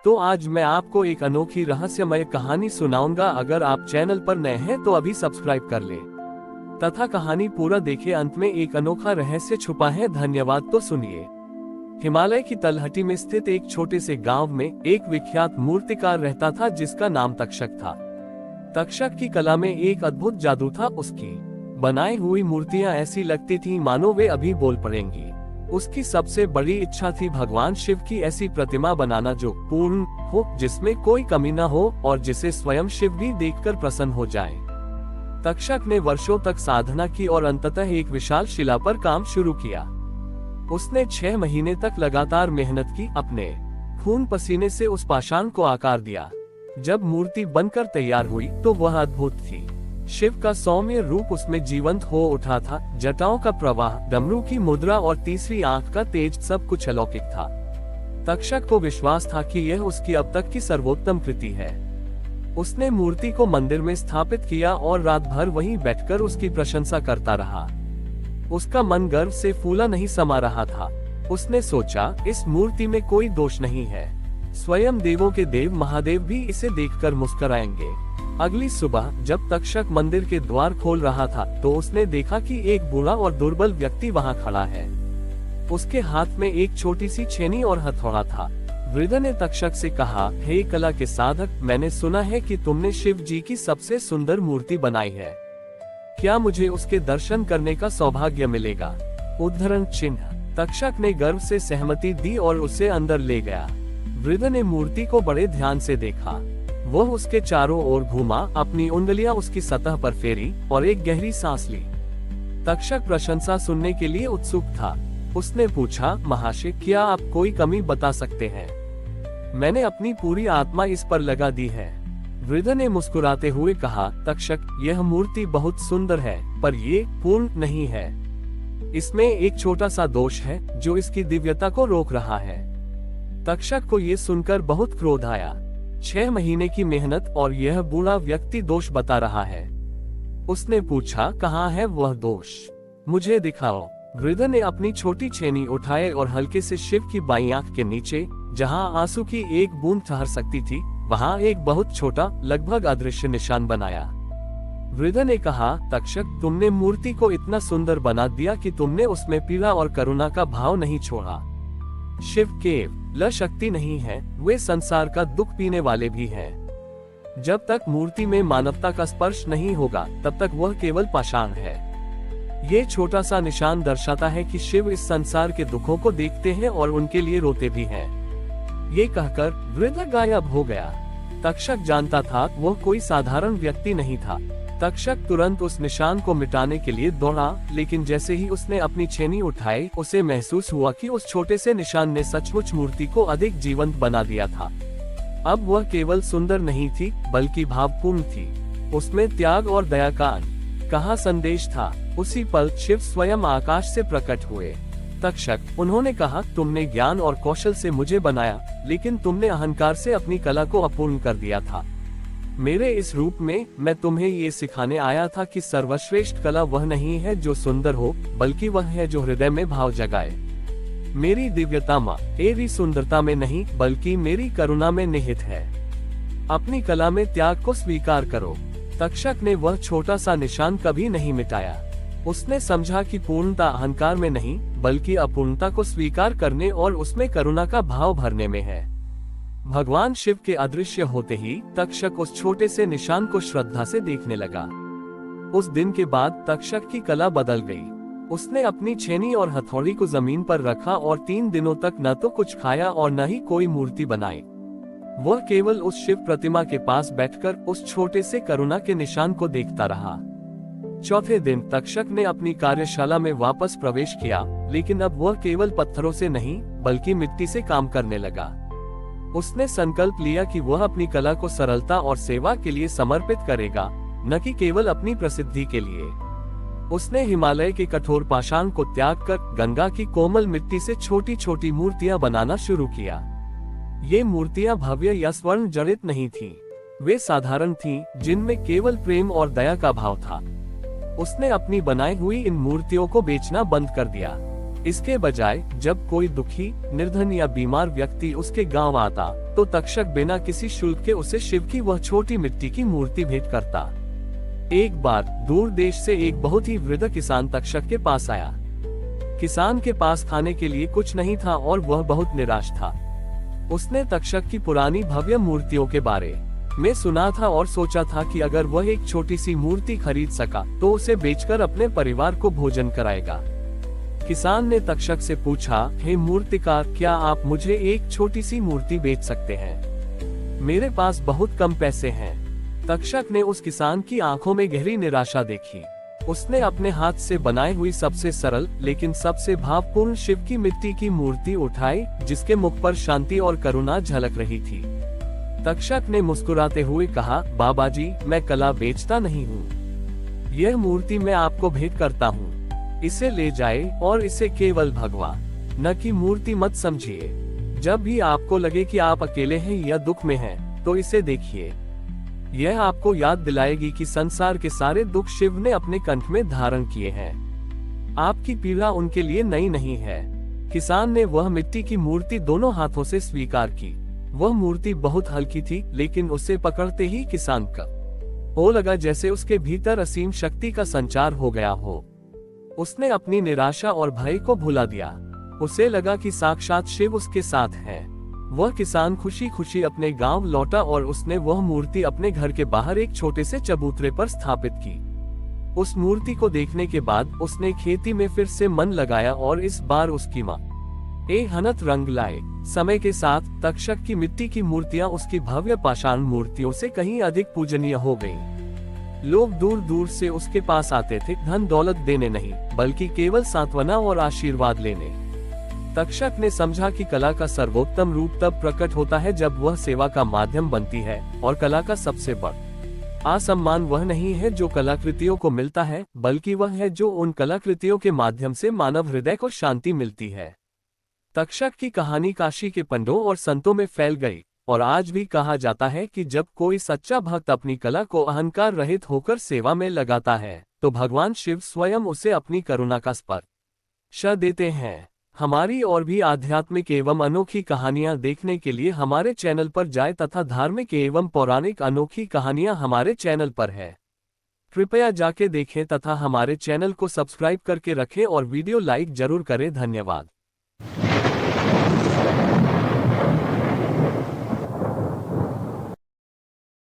तो आज मैं आपको एक अनोखी रहस्यमय कहानी सुनाऊंगा। अगर आप चैनल पर नए हैं तो अभी सब्सक्राइब कर ले तथा कहानी पूरा देखें। अंत में एक अनोखा रहस्य छुपा है। धन्यवाद। तो सुनिए। हिमालय की तलहटी में स्थित एक छोटे से गांव में एक विख्यात मूर्तिकार रहता था जिसका नाम तक्षक था। तक्षक की कला में एक अद्भुत जादू था। उसकी बनाई हुई मूर्तियां ऐसी लगती थीं मानो वे अभी बोल पड़ेंगी। उसकी सबसे बड़ी इच्छा थी भगवान शिव की ऐसी प्रतिमा बनाना जो पूर्ण हो, जिसमें कोई कमी न हो और जिसे स्वयं शिव भी देखकर प्रसन्न हो जाए। तक्षक ने वर्षों तक साधना की और अंततः एक विशाल शिला पर काम शुरू किया। उसने 6 महीने तक लगातार मेहनत की, अपने खून पसीने से उस पाषाण को आकार दिया। जब मूर्ति बनकर तैयार हुई तो वह अद्भुत थी। शिव का सौम्य रूप उसमें जीवंत हो उठा था। जटाओं का प्रवाह, डमरू की मुद्रा और तीसरी आंख का तेज, सब कुछ अलौकिक था। तक्षक को विश्वास था कि यह उसकी अब तक की सर्वोत्तम कृति है। उसने मूर्ति को मंदिर में स्थापित किया और रात भर वहीं बैठकर उसकी प्रशंसा करता रहा। उसका मन गर्व से फूला नहीं समा रहा था। उसने सोचा, इस मूर्ति में कोई दोष नहीं है। स्वयं देवों के देव महादेव भी इसे देखकर मुस्कुराएंगे। अगली सुबह जब तक्षक मंदिर के द्वार खोल रहा था तो उसने देखा कि एक बूढ़ा और दुर्बल व्यक्ति वहां खड़ा है। उसके हाथ में एक छोटी सी छेनी और हथौड़ा था। वृद्ध ने तक्षक से कहा, हे कला के साधक, मैंने सुना है कि तुमने शिव जी की सबसे सुंदर मूर्ति बनाई है। क्या मुझे उसके दर्शन करने का सौभाग्य मिलेगा? उद्धरण चिन्ह। तक्षक ने गर्व से सहमति दी और उसे अंदर ले गया। वृद्ध ने मूर्ति को बड़े ध्यान से देखा। वह उसके चारों ओर घूमा, अपनी उंगलियां उसकी सतह पर फेरी और एक गहरी सांस ली। तक्षक प्रशंसा सुनने के लिए उत्सुक था। उसने पूछा, महाशय, क्या आप कोई कमी बता सकते हैं? मैंने अपनी पूरी आत्मा इस पर लगा दी है। वृद्ध ने मुस्कुराते हुए कहा, तक्षक, यह मूर्ति बहुत सुंदर है पर ये पूर्ण नहीं है। इसमें एक छोटा सा दोष है जो इसकी दिव्यता को रोक रहा है। तक्षक को ये सुनकर बहुत क्रोध आया। 6 महीने की मेहनत और यह बूढ़ा व्यक्ति दोष बता रहा है। उसने पूछा, कहाँ है वह दोष? मुझे दिखाओ। वृद्ध ने अपनी छोटी छेनी उठाए और हल्के से शिव की बाईं आंख के नीचे, जहां आंसू की एक बूंद ठहर सकती थी, वहां एक बहुत छोटा, लगभग अदृश्य निशान बनाया। वृद्ध ने कहा, तक्षक, तुमने मूर्ति को इतना सुंदर बना दिया कि तुमने उसमें पीड़ा और करुणा का भाव नहीं छोड़ा। शिव केवल शक्ति नहीं है, वे संसार का दुख पीने वाले भी हैं। जब तक मूर्ति में मानवता का स्पर्श नहीं होगा तब तक वह केवल पाषाण है। ये छोटा सा निशान दर्शाता है कि शिव इस संसार के दुखों को देखते हैं और उनके लिए रोते भी हैं। ये कहकर वृद्ध गायब हो गया। तक्षक जानता था वह कोई साधारण व्यक्ति नहीं था। तक्षक तुरंत उस निशान को मिटाने के लिए दौड़ा, लेकिन जैसे ही उसने अपनी छेनी उठाई, उसे महसूस हुआ कि उस छोटे से निशान ने सचमुच मूर्ति को अधिक जीवंत बना दिया था। अब वह केवल सुंदर नहीं थी बल्कि भावपूर्ण थी। उसमें त्याग और दया का कहा संदेश था। उसी पल शिव स्वयं आकाश से प्रकट हुए। तक्षक, उन्होंने कहा, तुमने ज्ञान और कौशल से मुझे बनाया, लेकिन तुमने अहंकार से अपनी कला को अपूर्ण कर दिया था। मेरे इस रूप में मैं तुम्हें ये सिखाने आया था कि सर्वश्रेष्ठ कला वह नहीं है जो सुंदर हो, बल्कि वह है जो हृदय में भाव जगाए। मेरी दिव्यता मेरी सुंदरता में नहीं बल्कि मेरी करुणा में निहित है। अपनी कला में त्याग को स्वीकार करो। तक्षक ने वह छोटा सा निशान कभी नहीं मिटाया। उसने समझा कि पूर्णता अहंकार में नहीं बल्कि अपूर्णता को स्वीकार करने और उसमें करुणा का भाव भरने में है। भगवान शिव के अदृश्य होते ही तक्षक उस छोटे से निशान को श्रद्धा से देखने लगा। उस दिन के बाद तक्षक की कला बदल गई। उसने अपनी छेनी और हथौड़ी को जमीन पर रखा और 3 दिनों तक न तो कुछ खाया और न ही कोई मूर्ति बनाई। वह केवल उस शिव प्रतिमा के पास बैठकर उस छोटे से करुणा के निशान को देखता रहा। चौथे दिन तक्षक ने अपनी कार्यशाला में वापस प्रवेश किया, लेकिन अब वह केवल पत्थरों से नहीं बल्कि मिट्टी से काम करने लगा। उसने संकल्प लिया कि वह अपनी कला को सरलता और सेवा के लिए समर्पित करेगा, न कि केवल अपनी प्रसिद्धि के लिए। उसने हिमालय के कठोर पाषाण को त्याग कर गंगा की कोमल मिट्टी से छोटी छोटी मूर्तियां बनाना शुरू किया। ये मूर्तियां भव्य या स्वर्ण जड़ित नहीं थीं। वे साधारण थीं, जिनमें केवल प्रेम और दया का भाव था। उसने अपनी बनाई हुई इन मूर्तियों को बेचना बंद कर दिया। इसके बजाय जब कोई दुखी, निर्धन या बीमार व्यक्ति उसके गांव आता, तो तक्षक बिना किसी शुल्क के उसे शिव की वह छोटी मिट्टी की मूर्ति भेंट करता। एक बार दूर देश से एक बहुत ही वृद्ध किसान तक्षक के पास आया। किसान के पास खाने के लिए कुछ नहीं था और वह बहुत निराश था। उसने तक्षक की पुरानी भव्य मूर्तियों के बारे में सुना था और सोचा था कि अगर वह एक छोटी सी मूर्ति खरीद सका तो उसे बेचकर अपने परिवार को भोजन कराएगा। किसान ने तक्षक से पूछा, हे मूर्तिकार, क्या आप मुझे एक छोटी सी मूर्ति बेच सकते हैं? मेरे पास बहुत कम पैसे हैं। तक्षक ने उस किसान की आंखों में गहरी निराशा देखी। उसने अपने हाथ से बनाई हुई सबसे सरल लेकिन सबसे भावपूर्ण शिव की मिट्टी की मूर्ति उठाई, जिसके मुख पर शांति और करुणा झलक रही थी। तक्षक ने मुस्कुराते हुए कहा, बाबा जी, मैं कला बेचता नहीं हूँ। यह मूर्ति मैं आपको भेंट करता हूँ। इसे ले जाए और इसे केवल भगवान, न कि मूर्ति मत समझिए। जब भी आपको लगे कि आप अकेले हैं या दुख में हैं, तो इसे देखिए। यह आपको याद दिलाएगी कि संसार के सारे दुख शिव ने अपने कंठ में धारण किए हैं। आपकी पीड़ा उनके लिए नई नहीं है। किसान ने वह मिट्टी की मूर्ति दोनों हाथों से स्वीकार की। वह मूर्ति बहुत हल्की थी, लेकिन उसे पकड़ते ही किसान को लगा जैसे उसके भीतर असीम शक्ति का संचार हो गया हो। उसने अपनी निराशा और भय को भुला दिया। उसे लगा कि साक्षात शिव उसके साथ है। वह किसान खुशी खुशी अपने गांव लौटा और उसने वह मूर्ति अपने घर के बाहर एक छोटे से चबूतरे पर स्थापित की। उस मूर्ति को देखने के बाद उसने खेती में फिर से मन लगाया और इस बार उसकी मां हनत रंग लाए। समय के साथ तक्षक की मिट्टी की मूर्तियां उसकी भव्य पाषाण मूर्तियों से कहीं अधिक पूजनीय हो गईं। लोग दूर दूर से उसके पास आते थे, धन दौलत देने नहीं, बल्कि केवल सांत्वना और आशीर्वाद लेने। तक्षक ने समझा कि कला का सर्वोत्तम रूप तब प्रकट होता है जब वह सेवा का माध्यम बनती है, और कला का सबसे बड़ा असम्मान वह नहीं है जो कलाकृतियों को मिलता है, बल्कि वह है जो उन कलाकृतियों के माध्यम से मानव हृदय को शांति मिलती है। तक्षक की कहानी काशी के पंडों और संतों में फैल गई, और आज भी कहा जाता है कि जब कोई सच्चा भक्त अपनी कला को अहंकार रहित होकर सेवा में लगाता है, तो भगवान शिव स्वयं उसे अपनी करुणा का स्पर्श देते हैं। हमारी और भी आध्यात्मिक एवं अनोखी कहानियां देखने के लिए हमारे चैनल पर जाएं तथा धार्मिक एवं पौराणिक अनोखी कहानियां हमारे चैनल पर है। कृपया जाके देखें तथा हमारे चैनल को सब्सक्राइब करके रखें और वीडियो लाइक जरूर करें। धन्यवाद।